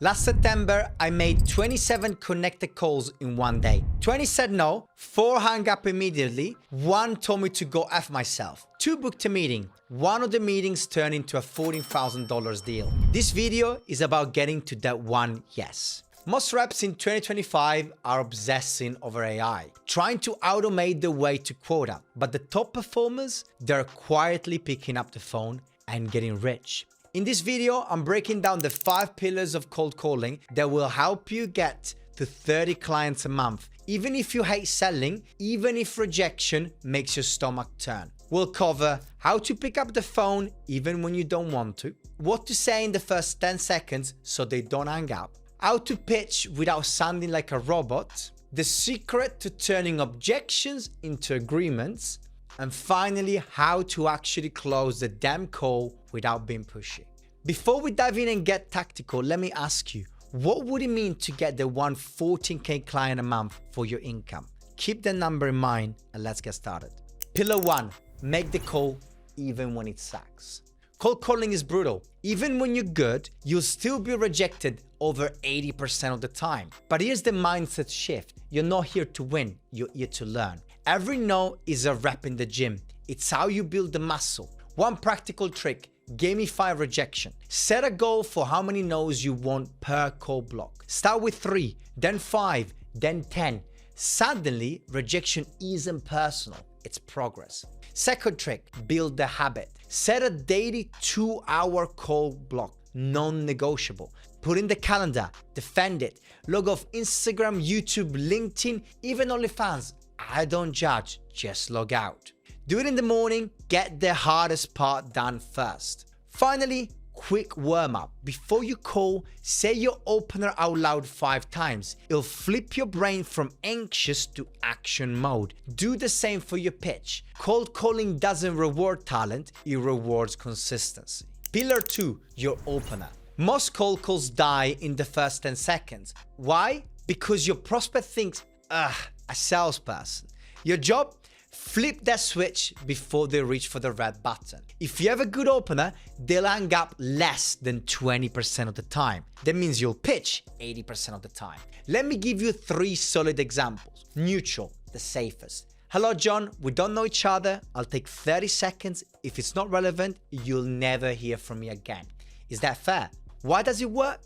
Last September, I made 27 connected calls in one day. 20 said no, 4 hung up immediately, 1 told me to go F myself, 2 booked a meeting. One of the meetings turned into a $14,000 deal. This video is about getting to that one yes. Most reps in 2025 are obsessing over AI, trying to automate their way to quota, but the top performers, they're quietly picking up the phone and getting rich. In this video, I'm breaking down the 5 pillars of cold calling that will help you get to 30 clients a month, even if you hate selling, even if rejection makes your stomach turn. We'll cover how to pick up the phone even when you don't want to, what to say in the first 10 seconds so they don't hang up, how to pitch without sounding like a robot, the secret to turning objections into agreements, and finally, how to actually close the damn call without being pushy. Before we dive in and get tactical, let me ask you, what would it mean to get the 14K client a month for your income? Keep the number in mind and let's get started. Pillar 1, make the call even when it sucks. Cold calling is brutal. Even when you're good, you'll still be rejected over 80% of the time. But here's the mindset shift. You're not here to win, you're here to learn. Every no is a rep in the gym. It's how you build the muscle. One practical trick, gamify rejection. Set a goal for how many no's you want per call block. Start with 3, then 5, then 10. Suddenly, rejection isn't personal, it's progress. Second trick, build the habit. Set a daily 2-hour call block, non-negotiable. Put in the calendar, defend it. Log off Instagram, YouTube, LinkedIn, even OnlyFans. I don't judge, just log out. Do it in the morning, get the hardest part done first. Finally, quick warm up. Before you call, say your opener out loud 5 times. It'll flip your brain from anxious to action mode. Do the same for your pitch. Cold calling doesn't reward talent, it rewards consistency. Pillar 2, your opener. Most cold calls die in the first 10 seconds. Why? Because your prospect thinks, a salesperson. Your job? Flip that switch before they reach for the red button. If you have a good opener, they'll hang up less than 20% of the time. That means you'll pitch 80% of the time. Let me give you 3 solid examples. Neutral, the safest. Hello, John, we don't know each other. I'll take 30 seconds. If it's not relevant, you'll never hear from me again. Is that fair? Why does it work?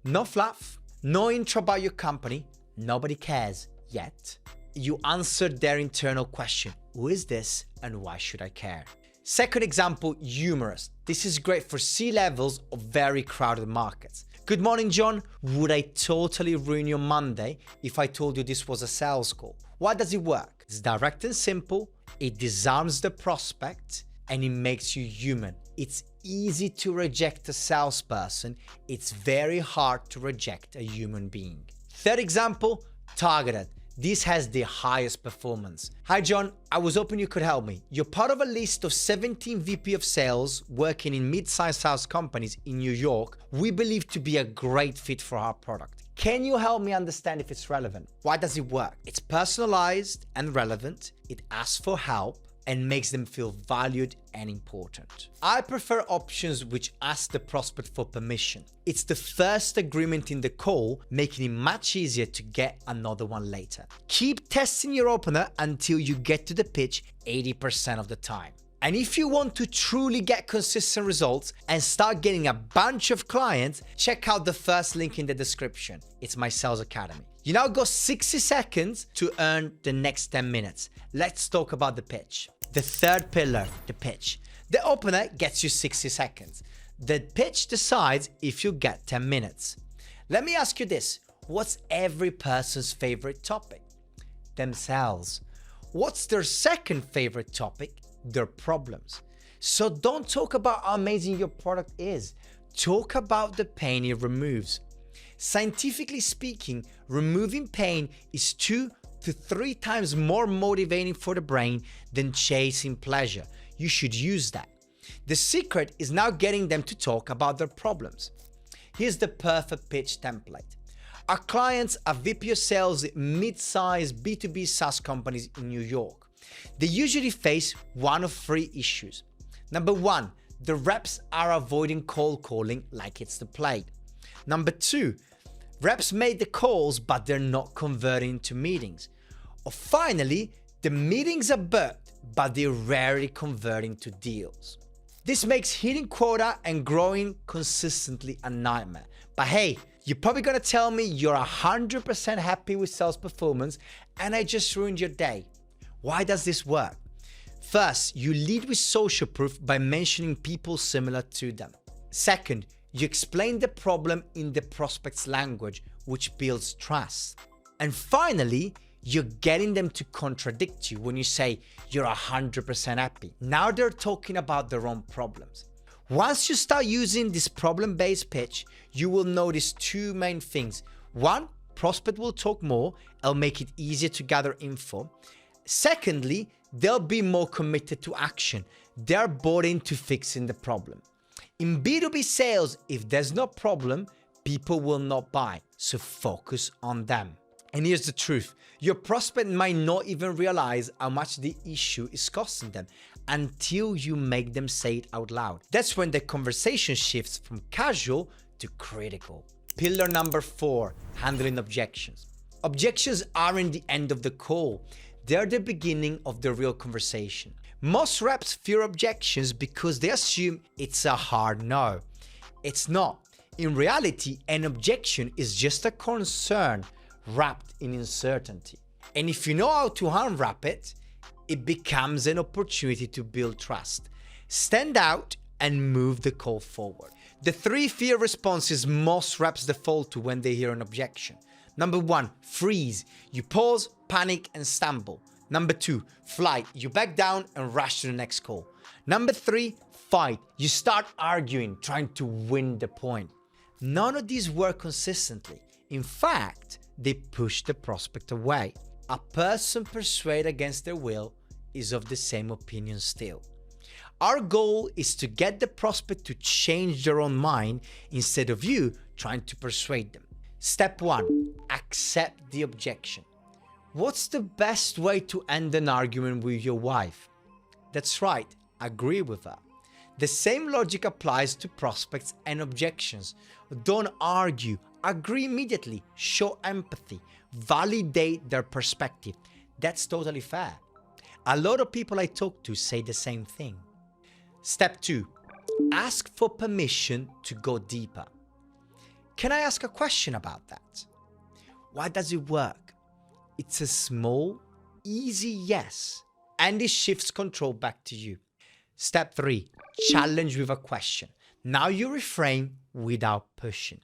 No fluff, no intro about your company. Nobody cares yet. You answered their internal question. Who is this and why should I care? Second example, humorous. This is great for C-levels of very crowded markets. Good morning, John. Would I totally ruin your Monday if I told you this was a sales call? Why does it work? It's direct and simple. It disarms the prospect and it makes you human. It's easy to reject a salesperson. It's very hard to reject a human being. Third example, targeted. This has the highest performance. Hi John, I was hoping you could help me. You're part of a list of 17 VP of sales working in mid-sized SaaS companies in New York we believe to be a great fit for our product. Can you help me understand if it's relevant? Why does it work? It's personalized and relevant. It asks for help and makes them feel valued and important. I prefer options which ask the prospect for permission. It's the first agreement in the call, making it much easier to get another one later. Keep testing your opener until you get to the pitch 80% of the time. And if you want to truly get consistent results and start getting a bunch of clients, check out the first link in the description. It's my sales academy. You now got 60 seconds to earn the next 10 minutes. Let's talk about the pitch. The third pillar, the pitch. The opener gets you 60 seconds. The pitch decides if you get 10 minutes. Let me ask you this. What's every person's favorite topic? Themselves. What's their second favorite topic? Their problems. So don't talk about how amazing your product is. Talk about the pain it removes. Scientifically speaking, removing pain is 2 to 3 times more motivating for the brain than chasing pleasure. You should use that. The secret is now getting them to talk about their problems. Here's the perfect pitch template. Our clients are VP of sales at mid-sized B2B SaaS companies in New York. They usually face one of 3 issues. Number 1, the reps are avoiding cold calling like it's the plague. Number 2, reps made the calls, but they're not converting to meetings. Or finally, the meetings are booked, but they're rarely converting to deals. This makes hitting quota and growing consistently a nightmare. But hey, you're probably gonna tell me you're 100% happy with sales performance and I just ruined your day. Why does this work? First, you lead with social proof by mentioning people similar to them. Second, you explain the problem in the prospect's language, which builds trust. And finally, you're getting them to contradict you when you say you're 100% happy. Now they're talking about their own problems. Once you start using this problem-based pitch, you will notice two main things. One, prospect will talk more. It'll make it easier to gather info. Secondly, they'll be more committed to action. They're bought into fixing the problem. In B2B sales, if there's no problem, people will not buy. So focus on them. And here's the truth. Your prospect might not even realize how much the issue is costing them until you make them say it out loud. That's when the conversation shifts from casual to critical. Pillar number 4, handling objections. Objections aren't the end of the call. They're the beginning of the real conversation. Most reps fear objections because they assume it's a hard no. It's not. In reality, an objection is just a concern wrapped in uncertainty. And if you know how to unwrap it, it becomes an opportunity to build trust, stand out, and move the call forward. The 3 fear responses most reps default to when they hear an objection. Number 1, freeze. You pause, panic, and stumble. Number 2, flight. You back down and rush to the next call. Number 3, fight. You start arguing, trying to win the point. None of these work consistently. In fact, they push the prospect away. A person persuaded against their will is of the same opinion still. Our goal is to get the prospect to change their own mind instead of you trying to persuade them. Step 1, accept the objection. What's the best way to end an argument with your wife? That's right, agree with her. The same logic applies to prospects and objections. Don't argue, agree immediately, show empathy, validate their perspective. That's totally fair. A lot of people I talk to say the same thing. Step 2, ask for permission to go deeper. Can I ask a question about that? Why does it work? It's a small, easy yes, and it shifts control back to you. Step 3, challenge with a question. Now you reframe without pushing.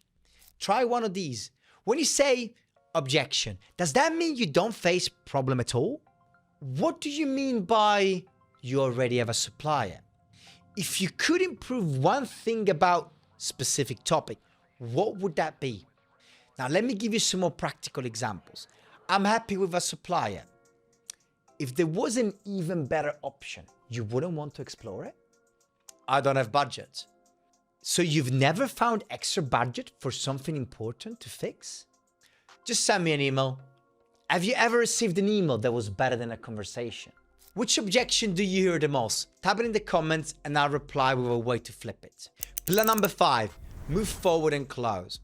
Try one of these. When you say objection, does that mean you don't face problem at all? What do you mean by you already have a supplier? If you could improve one thing about specific topic, what would that be? Now let me give you some more practical examples. I'm happy with a supplier. If there was an even better option, you wouldn't want to explore it? I don't have budget. So you've never found extra budget for something important to fix? Just send me an email. Have you ever received an email that was better than a conversation? Which objection do you hear the most? Type it in the comments and I'll reply with a way to flip it. Pillar number 5, move forward and close.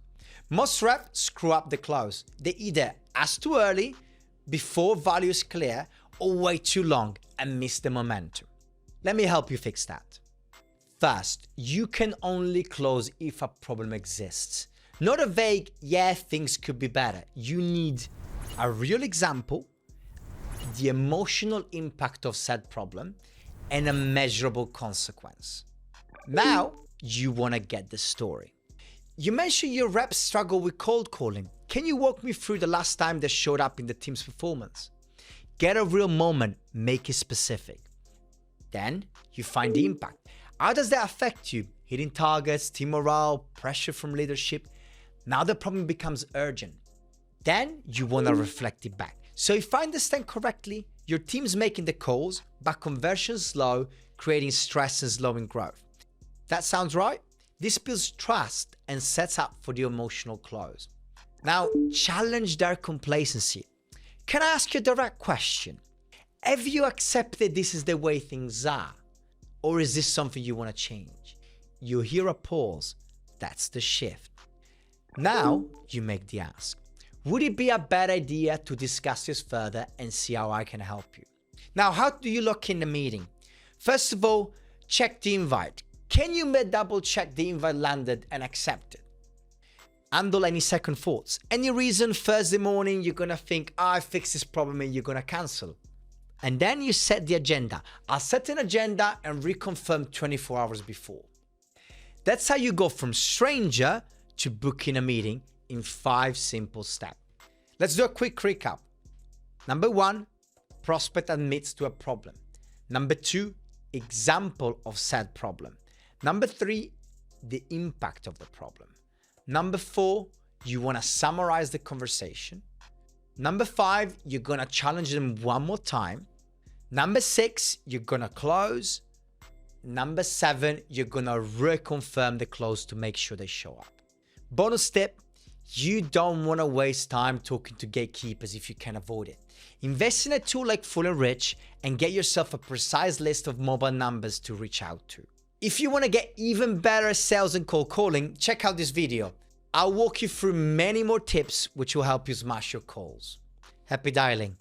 Most reps screw up the close. They either ask too early, before value is clear, or wait too long and miss the momentum. Let me help you fix that. First, you can only close if a problem exists. Not a vague, yeah, things could be better. You need a real example, the emotional impact of said problem, and a measurable consequence. Now, you want to get the story. You mentioned your reps struggle with cold calling. Can you walk me through the last time they showed up in the team's performance? Get a real moment, make it specific. Then, you find the impact. How does that affect you? Hitting targets, team morale, pressure from leadership. Now the problem becomes urgent. Then you want to reflect it back. So if I understand correctly, your team's making the calls, but conversion's slow, creating stress and slowing growth. That sounds right? This builds trust and sets up for the emotional close. Now, challenge their complacency. Can I ask you a direct question? Have you accepted this is the way things are? Or is this something you want to change? You hear a pause. That's the shift. Now you make the ask. Would it be a bad idea to discuss this further and see how I can help you? Now, how do you look in the meeting? First of all, check the invite. Can you double check the invite landed and accepted? Handle any second thoughts. Any reason Thursday morning you're gonna think, I fixed this problem and you're gonna cancel. And then you set the agenda. I'll set an agenda and reconfirm 24 hours before. That's how you go from stranger to booking a meeting in 5 simple steps. Let's do a quick recap. Number 1, prospect admits to a problem. Number 2, example of said problem. Number 3, the impact of the problem. Number 4, you want to summarize the conversation. Number 5, you're going to challenge them one more time. Number 6, you're going to close. Number 7, you're going to reconfirm the close to make sure they show up. Bonus tip, you don't want to waste time talking to gatekeepers if you can avoid it. Invest in a tool like Full and Rich and get yourself a precise list of mobile numbers to reach out to. If you want to get even better at sales and cold calling, check out this video. I'll walk you through many more tips which will help you smash your calls. Happy dialing.